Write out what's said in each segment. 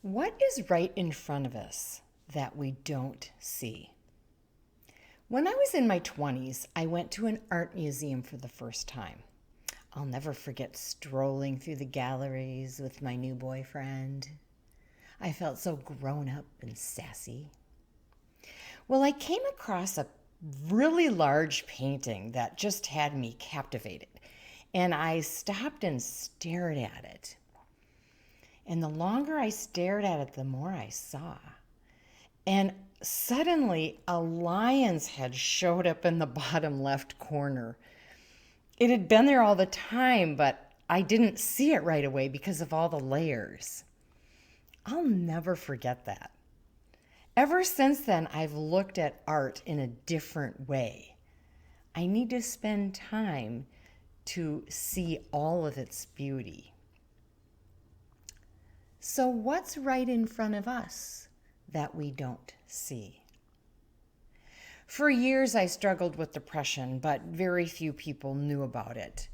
What is right in front of us that we don't see? When I was in my 20s, I went to an art museum for the first time. I'll never forget strolling through the galleries with my new boyfriend. I felt so grown up and sassy. Well, I came across a really large painting that just had me captivated, and I stopped and stared at it. And the longer I stared at it, the more I saw. And suddenly, a lion's head showed up in the bottom left corner. It had been there all the time, but I didn't see it right away because of all the layers. I'll never forget that. Ever since then, I've looked at art in a different way. I need to spend time to see all of its beauty. So, what's right in front of us that we don't see? For years, I struggled with depression, but very few people knew about it.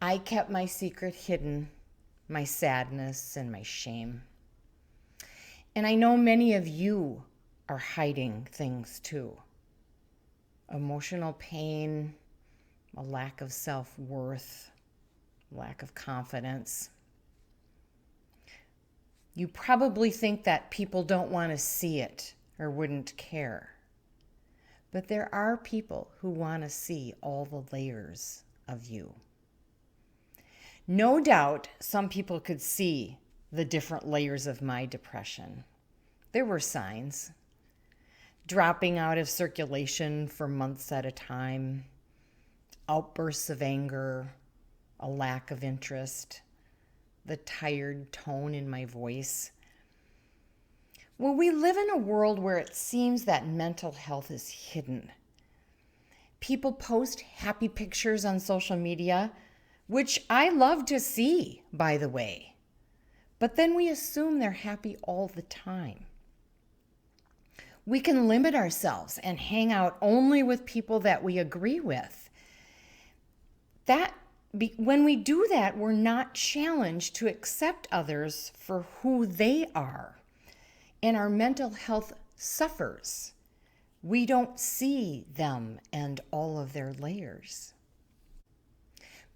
I kept my secret hidden, my sadness and my shame. And I know many of you are hiding things too. Emotional pain, a lack of self-worth, lack of confidence. You probably think that people don't want to see it or wouldn't care. But there are people who want to see all the layers of you. No doubt some people could see the different layers of my depression. There were signs. Dropping out of circulation for months at a time, outbursts of anger, a lack of interest, the tired tone in my voice. Well, we live in a world where it seems that mental health is hidden. People post happy pictures on social media, which I love to see, by the way. But then we assume they're happy all the time. We can limit ourselves and hang out only with people that we agree with. When we do that, we're not challenged to accept others for who they are. And our mental health suffers. We don't see them and all of their layers.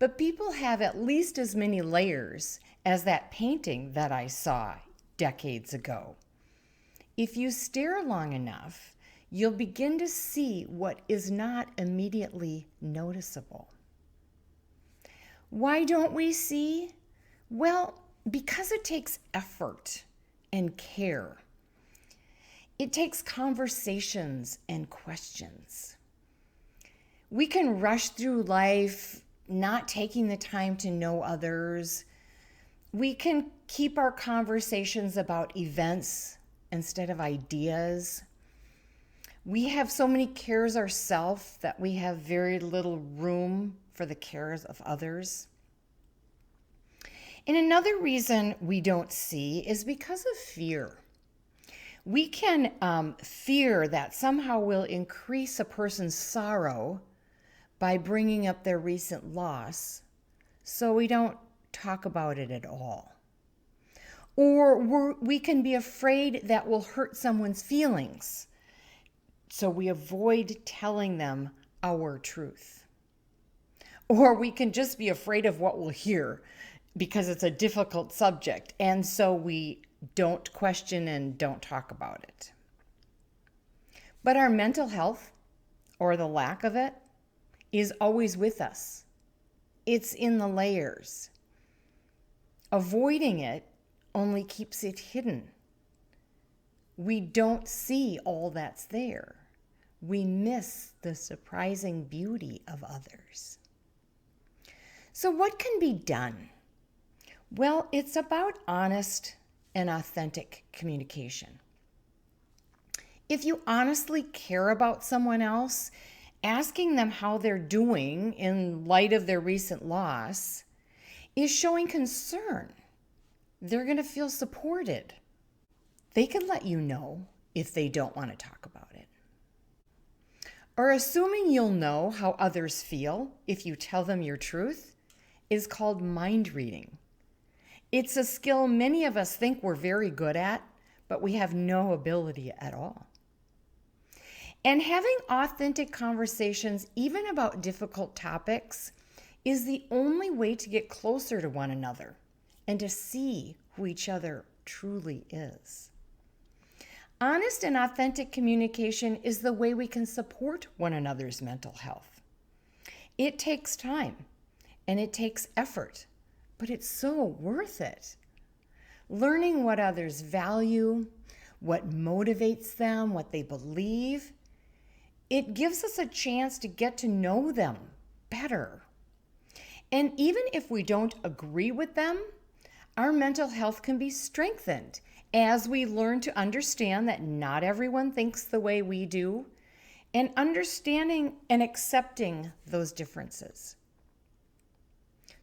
But people have at least as many layers as that painting that I saw decades ago. If you stare long enough, you'll begin to see what is not immediately noticeable. Why don't we see? Well, because it takes effort and care. It takes conversations and questions. We can rush through life not taking the time to know others. We can keep our conversations about events instead of ideas. We have so many cares ourselves that we have very little room for the cares of others. And another reason we don't see is because of fear. We can fear that somehow we'll increase a person's sorrow by bringing up their recent loss, so we don't talk about it at all. Or we can be afraid that we'll hurt someone's feelings, so we avoid telling them our truth. Or we can just be afraid of what we'll hear because it's a difficult subject, and so we don't question and don't talk about it. But our mental health, or the lack of it, is always with us. It's in the layers. Avoiding it only keeps it hidden. We don't see all that's there. We miss the surprising beauty of others. So what can be done? Well, it's about honest and authentic communication. If you honestly care about someone else, asking them how they're doing in light of their recent loss is showing concern. They're going to feel supported. They can let you know if they don't want to talk about it. Or assuming you'll know how others feel if you tell them your truth is called mind reading. It's a skill many of us think we're very good at, but we have no ability at all. And having authentic conversations, even about difficult topics, is the only way to get closer to one another and to see who each other truly is. Honest and authentic communication is the way we can support one another's mental health. It takes time and it takes effort, but it's so worth it. Learning what others value, what motivates them, what they believe, it gives us a chance to get to know them better. And even if we don't agree with them, our mental health can be strengthened as we learn to understand that not everyone thinks the way we do, and understanding and accepting those differences.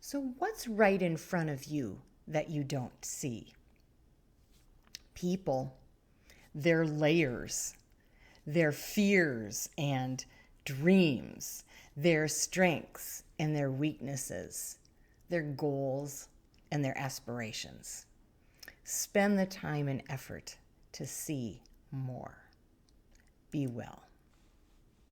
So what's right in front of you that you don't see? People, their layers, their fears and dreams, their strengths and their weaknesses, their goals and their aspirations. Spend the time and effort to see more. Be well.